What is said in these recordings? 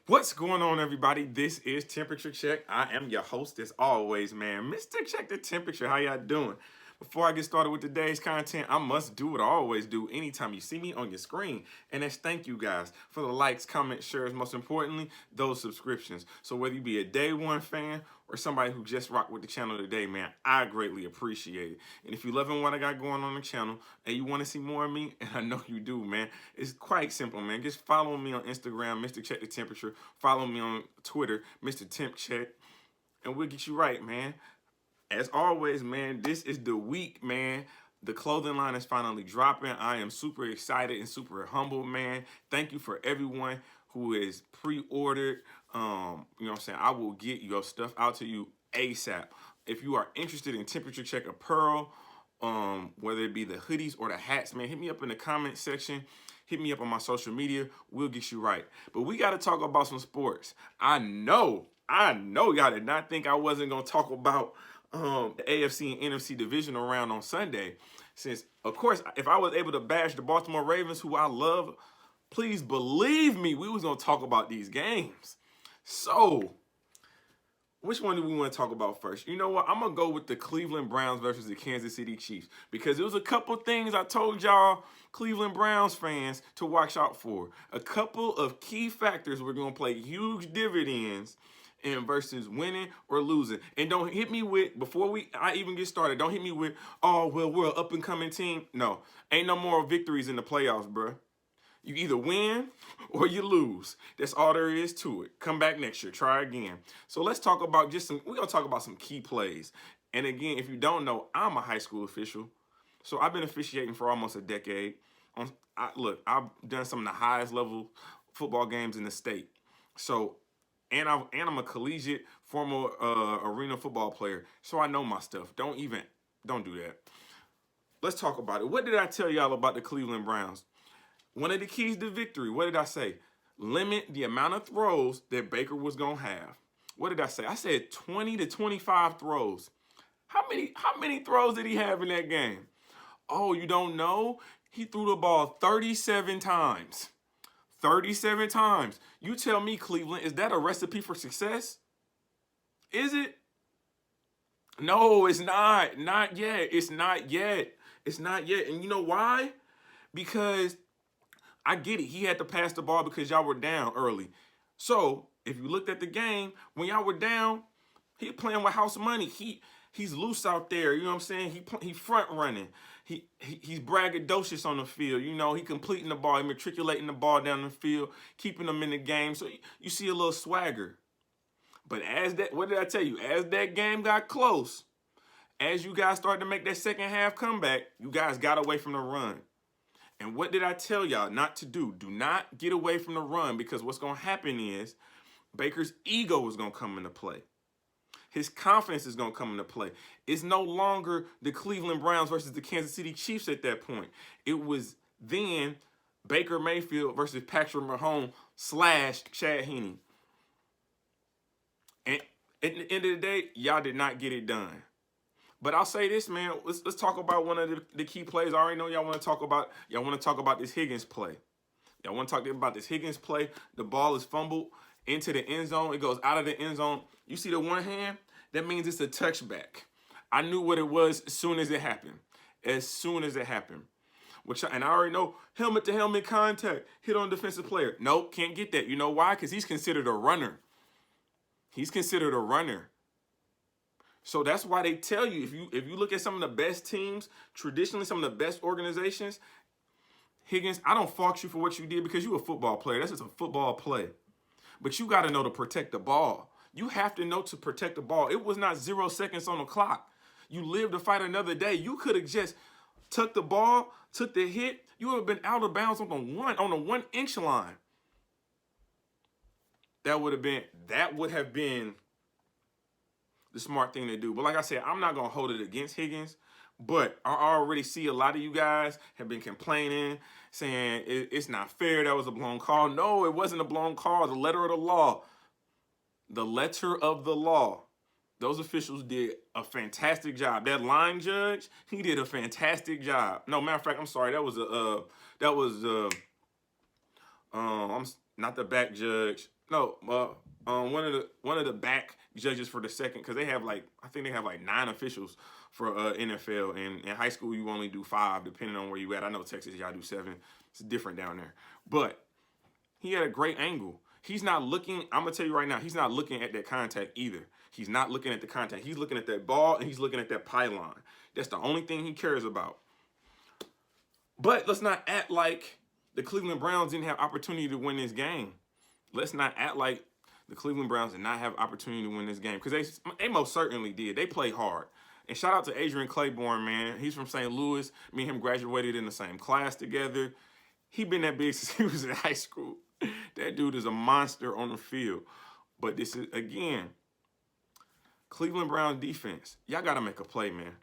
What's going on, everybody? This is Temperature Check. I am your host, as always, man. Mr. Check the Temperature. How y'all doing? Before I get started with today's content, I must do what I always do anytime you see me on your screen. And that's thank you guys for the likes, comments, shares, most importantly, those subscriptions. So whether you be a day one fan or somebody who just rocked with the channel today, man, I greatly appreciate it. And if you're loving what I got going on the channel and you want to see more of me, and I know you do, man, it's quite simple, man. Just follow me on Instagram, Mr. Check the Temperature. Follow me on Twitter, Mr. Temp Check, and we'll get you right, man. As always, man, this is the week, man. The clothing line is finally dropping. I am super excited and super humbled, man. Thank you for everyone who is pre-ordered. You know what I'm saying? I will get your stuff out to you ASAP. If you are interested in Temperature Check apparel, whether it be the hoodies or the hats, man, hit me up in the comment section. Hit me up on my social media. We'll get you right. But we got to talk about some sports. I know y'all did not think I wasn't going to talk about the AFC and NFC divisional round on Sunday. Since, of course, if I was able to bash the Baltimore Ravens, who I love, please believe me, we was going to talk about these games. So, which one do we want to talk about first? You know what? I'm going to go with the Cleveland Browns versus the Kansas City Chiefs. Because there was a couple things I told y'all, Cleveland Browns fans, to watch out for. A couple of key factors were going to play huge dividends in versus winning or losing. And don't hit me with, before I even get started, don't hit me with, oh, well, we're an up-and-coming team. No, ain't no more victories in the playoffs, bruh. You either win or you lose. That's all there is to it. Come back next year. Try again. So let's talk about we're going to talk about some key plays. And again, if you don't know, I'm a high school official. So I've been officiating for almost a decade. Look, I've done some of the highest level football games in the state. So, and I'm a collegiate former arena football player. So I know my stuff. Don't do that. Let's talk about it. What did I tell y'all about the Cleveland Browns? One of the keys to victory, what did I say? Limit the amount of throws that Baker was going to have. What did I say? I said 20 to 25 throws. How many throws did he have in that game? Oh, you don't know? He threw the ball 37 times. 37 times. You tell me, Cleveland, is that a recipe for success? Is it? No, it's not. Not yet. It's not yet. It's not yet. And you know why? Because I get it. He had to pass the ball because y'all were down early. So, if you looked at the game, when y'all were down, he playing with house money. He's loose out there. You know what I'm saying? He front running. He's braggadocious on the field. You know, he completing the ball, he matriculating the ball down the field, keeping them in the game. So you see a little swagger. But what did I tell you? As that game got close, as you guys started to make that second half comeback, you guys got away from the run. And what did I tell y'all not to do? Do not get away from the run, because what's going to happen is Baker's ego is going to come into play. His confidence is going to come into play. It's no longer the Cleveland Browns versus the Kansas City Chiefs at that point. It was then Baker Mayfield versus Patrick Mahomes / Chad Henne. And at the end of the day, y'all did not get it done. But I'll say this, man. Let's talk about one of the key plays. I already know y'all want to talk about this Higgins play. Y'all want to talk about this Higgins play. The ball is fumbled into the end zone. It goes out of the end zone. You see the one hand? That means it's a touchback. I knew what it was as soon as it happened. As soon as it happened. And I already know helmet-to-helmet contact. Hit on defensive player. Nope, can't get that. You know why? Because he's considered a runner. He's considered a runner. So that's why they tell you, if you look at some of the best teams, traditionally some of the best organizations, Higgins, I don't fault you for what you did because you're a football player. That's just a football play. But you got to know to protect the ball. You have to know to protect the ball. It was not 0 seconds on the clock. You live to fight another day. You could have just took the ball, took the hit. You would have been out of bounds on the 1 inch line. That would have been the smart thing to do. But like I said, I'm not going to hold it against Higgins. But I already see a lot of you guys have been complaining, saying it's not fair, that was a blown call. No, it wasn't a blown call. The letter of the law. The letter of the law. Those officials did a fantastic job. That line judge, he did a fantastic job. No, matter of fact, I'm sorry. I'm not the back judge. No, one of the back judges for the second, because they have like, I think they have like 9 officials for NFL, and in high school you only do 5 depending on where you at. I know Texas y'all do 7. It's different down there, but he had a great angle. He's not looking. I'm gonna tell you right now, he's not looking at that contact either. He's not looking at the contact. He's looking at that ball and he's looking at that pylon. That's the only thing he cares about. But let's not act like the Cleveland Browns didn't have opportunity to win this game. Let's not act like the Cleveland Browns did not have opportunity to win this game, because they most certainly did. They played hard. And shout out to Adrian Claiborne, man. He's from St. Louis. Me and him graduated in the same class together. He been that big since he was in high school. That dude is a monster on the field. But this is, again, Cleveland Browns defense. Y'all got to make a play, man.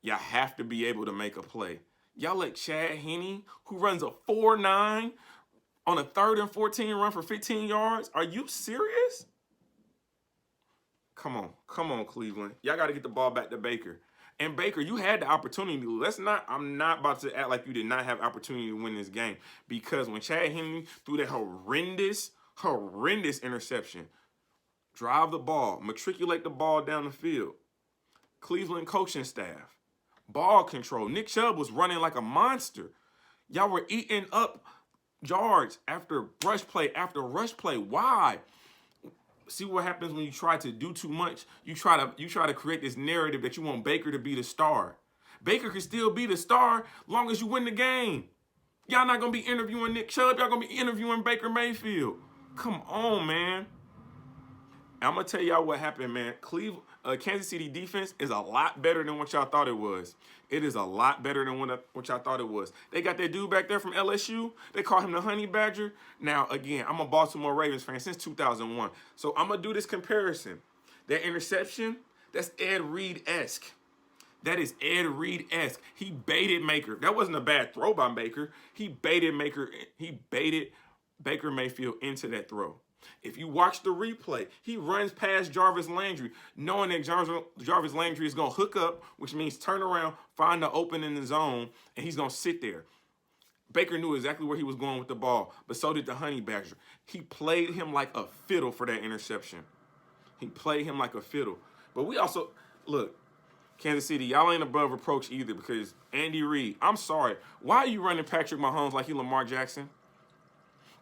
Y'all have to be able to make a play. Y'all let Chad Henne, who runs a 4.9 on a 3rd and 14 run for 15 yards. Are you serious? Come on, Cleveland. Y'all got to get the ball back to Baker. And Baker, you had the opportunity. I'm not about to act like you did not have opportunity to win this game, because when Chad Henne threw that horrendous interception, drive the ball, matriculate the ball down the field, Cleveland coaching staff, ball control. Nick Chubb was running like a monster. Y'all were eating up yards after rush play after rush play. Why? See what happens when you try to do too much. You try to create this narrative that you want Baker to be the star. Baker can still be the star long as you win the game. Y'all not gonna be interviewing Nick Chubb. Y'all gonna be interviewing Baker Mayfield. Come on, man. I'm gonna tell y'all what happened, man. Kansas City defense is a lot better than what y'all thought it was. It is a lot better than what y'all thought it was. They got that dude back there from LSU. They call him the Honey Badger. Now, again, I'm a Baltimore Ravens fan since 2001. So I'm gonna do this comparison. That interception, that's Ed Reed-esque. That is Ed Reed-esque. He baited Baker. That wasn't a bad throw by Baker. He baited Baker Mayfield into that throw. If you watch the replay, he runs past Jarvis Landry, knowing that Jarvis Landry is going to hook up, which means turn around, find the open in the zone, and he's going to sit there. Baker knew exactly where he was going with the ball, but so did the Honey Badger. He played him like a fiddle for that interception. He played him like a fiddle. But we also, look, Kansas City, y'all ain't above reproach either, because Andy Reid, I'm sorry, why are you running Patrick Mahomes like he Lamar Jackson?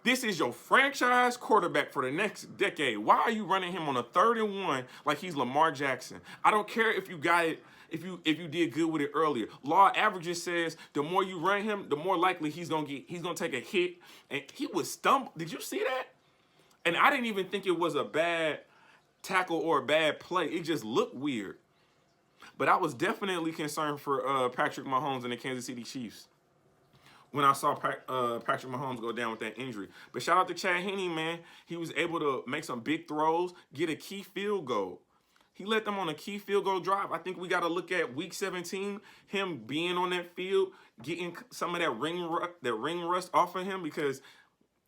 This is your franchise quarterback for the next decade. Why are you running him on a 3rd and 1 like he's Lamar Jackson? I don't care if you got it, if you did good with it earlier. Law of averages says the more you run him, the more likely he's gonna take a hit. And he was stumbled. Did you see that? And I didn't even think it was a bad tackle or a bad play. It just looked weird. But I was definitely concerned for Patrick Mahomes and the Kansas City Chiefs when I saw Patrick Mahomes go down with that injury. But shout out to Chad Henne, man. He was able to make some big throws, get a key field goal. He led them on a key field goal drive. I think we got to look at Week 17, him being on that field, getting some of that ring rust off of him, because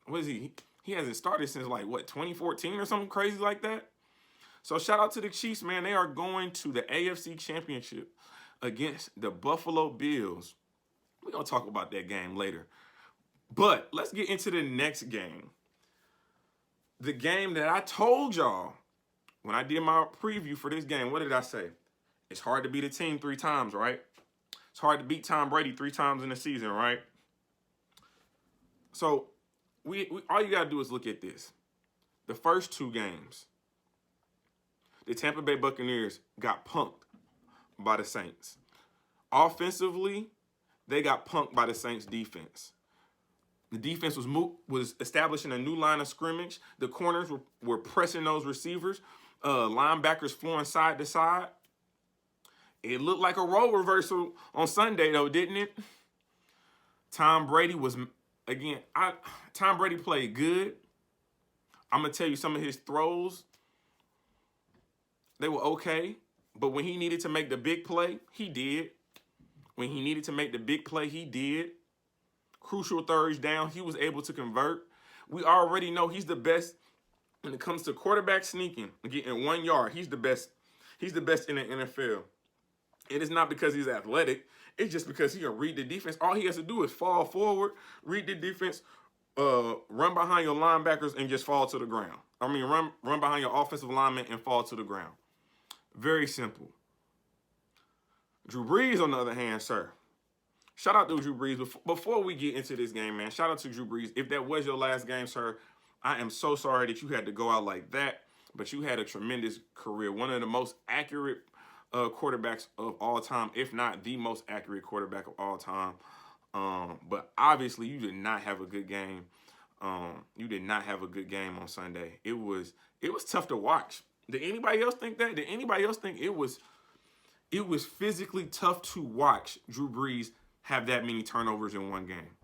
what is he? He hasn't started since, like, what, 2014 or something crazy like that? So shout out to the Chiefs, man. They are going to the AFC Championship against the Buffalo Bills. We're going to talk about that game later. But let's get into the next game. The game that I told y'all when I did my preview for this game. What did I say? It's hard to beat a team 3 times, right? It's hard to beat Tom Brady 3 times in a season, right? So we all you got to do is look at this. The first 2 games, the Tampa Bay Buccaneers got punked by the Saints. Offensively, they got punked by the Saints defense. The defense was establishing a new line of scrimmage. The corners were pressing those receivers. Linebackers flowing side to side. It looked like a role reversal on Sunday, though, didn't it? Tom Brady played good. I'm going to tell you some of his throws. They were okay. But when he needed to make the big play, he did. When he needed to make the big play, he did. Crucial thirds down, he was able to convert. We already know he's the best when it comes to quarterback sneaking, getting 1 yard. He's the best. He's the best in the NFL. It is not because he's athletic. It's just because he can read the defense. All he has to do is fall forward, read the defense, run behind your linebackers, and just fall to the ground. run behind your offensive lineman and fall to the ground. Very simple. Drew Brees, on the other hand, sir. Shout out to Drew Brees. Before we get into this game, man, shout out to Drew Brees. If that was your last game, sir, I am so sorry that you had to go out like that, but you had a tremendous career. One of the most accurate quarterbacks of all time, if not the most accurate quarterback of all time. But obviously, you did not have a good game. You did not have a good game on Sunday. It was tough to watch. Did anybody else think that? Did anybody else think it was physically tough to watch Drew Brees have that many turnovers in one game?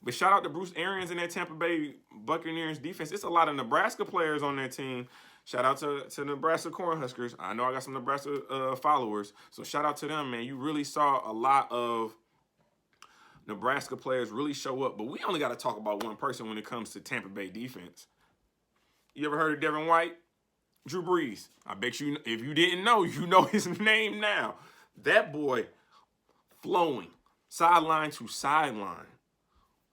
But shout out to Bruce Arians and that Tampa Bay Buccaneers defense. It's a lot of Nebraska players on that team. Shout out to Nebraska Cornhuskers. I know I got some Nebraska followers, so shout out to them, man. You really saw a lot of Nebraska players really show up. But we only got to talk about one person when it comes to Tampa Bay defense. You ever heard of Devin White? Drew Brees. I bet you, if you didn't know, you know his name now. That boy flowing sideline to sideline.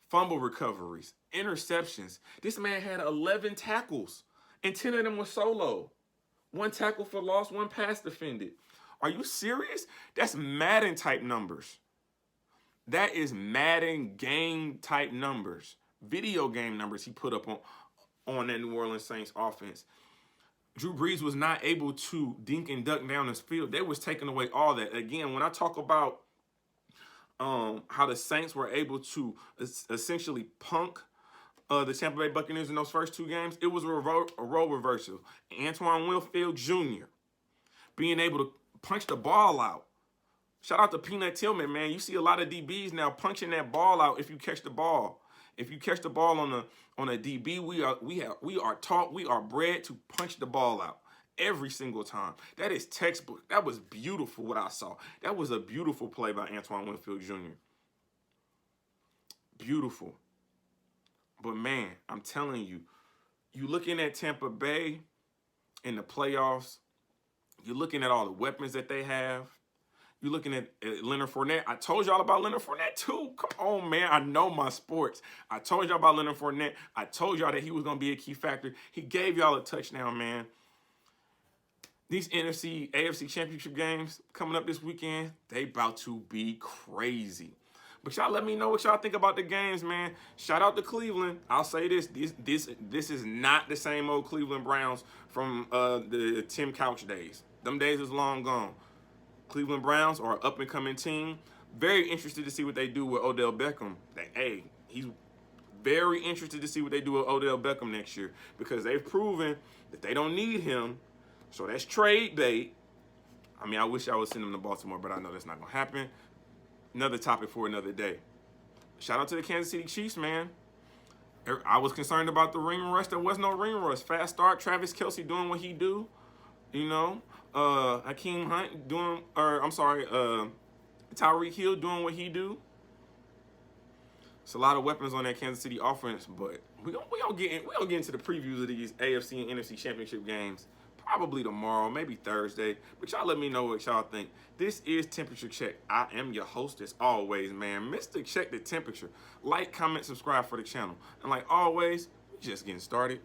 Fumble recoveries, interceptions. This man had 11 tackles, and 10 of them were solo. 1 tackle for loss, 1 pass defended. Are you serious? That's Madden type numbers. That is Madden game type numbers. Video game numbers he put up on that New Orleans Saints offense. Drew Brees was not able to dink and duck down this field. They was taking away all that. Again, when I talk about how the Saints were able to essentially punk the Tampa Bay Buccaneers in those first 2 games, it was a role reversal. Antoine Winfield Jr. being able to punch the ball out. Shout out to Peanut Tillman, man. You see a lot of DBs now punching that ball out if you catch the ball. If you catch the ball on a DB, we are taught, we are bred to punch the ball out every single time. That is textbook. That was beautiful what I saw. That was a beautiful play by Antoine Winfield Jr. Beautiful. But man, I'm telling you, you looking at Tampa Bay in the playoffs, you're looking at all the weapons that they have. You're looking at Leonard Fournette. I told y'all about Leonard Fournette too. Come on, man. I know my sports. I told y'all about Leonard Fournette. I told y'all that he was going to be a key factor. He gave y'all a touchdown, man. These NFC, AFC championship games coming up this weekend, they about to be crazy. But y'all let me know what y'all think about the games, man. Shout out to Cleveland. I'll say this. This is not the same old Cleveland Browns from the Tim Couch days. Them days is long gone. Cleveland Browns are an up-and-coming team. Very interested to see what they do with Odell Beckham. He's very interested to see what they do with Odell Beckham next year because they've proven that they don't need him. So that's trade bait. I mean, I wish I would send him to Baltimore, but I know that's not going to happen. Another topic for another day. Shout out to the Kansas City Chiefs, man. I was concerned about the ring rush. There was no ring rush. Fast start. Travis Kelce doing what he do. You know, Hakeem Hunt doing, Tyreek Hill doing what he do. It's a lot of weapons on that Kansas City offense, but we gonna get into the previews of these AFC and NFC championship games probably tomorrow, maybe Thursday. But y'all let me know what y'all think. This is Temperature Check. I am your host as always, man. Mr. Check the Temperature. Like, comment, subscribe for the channel. And like always, we just getting started.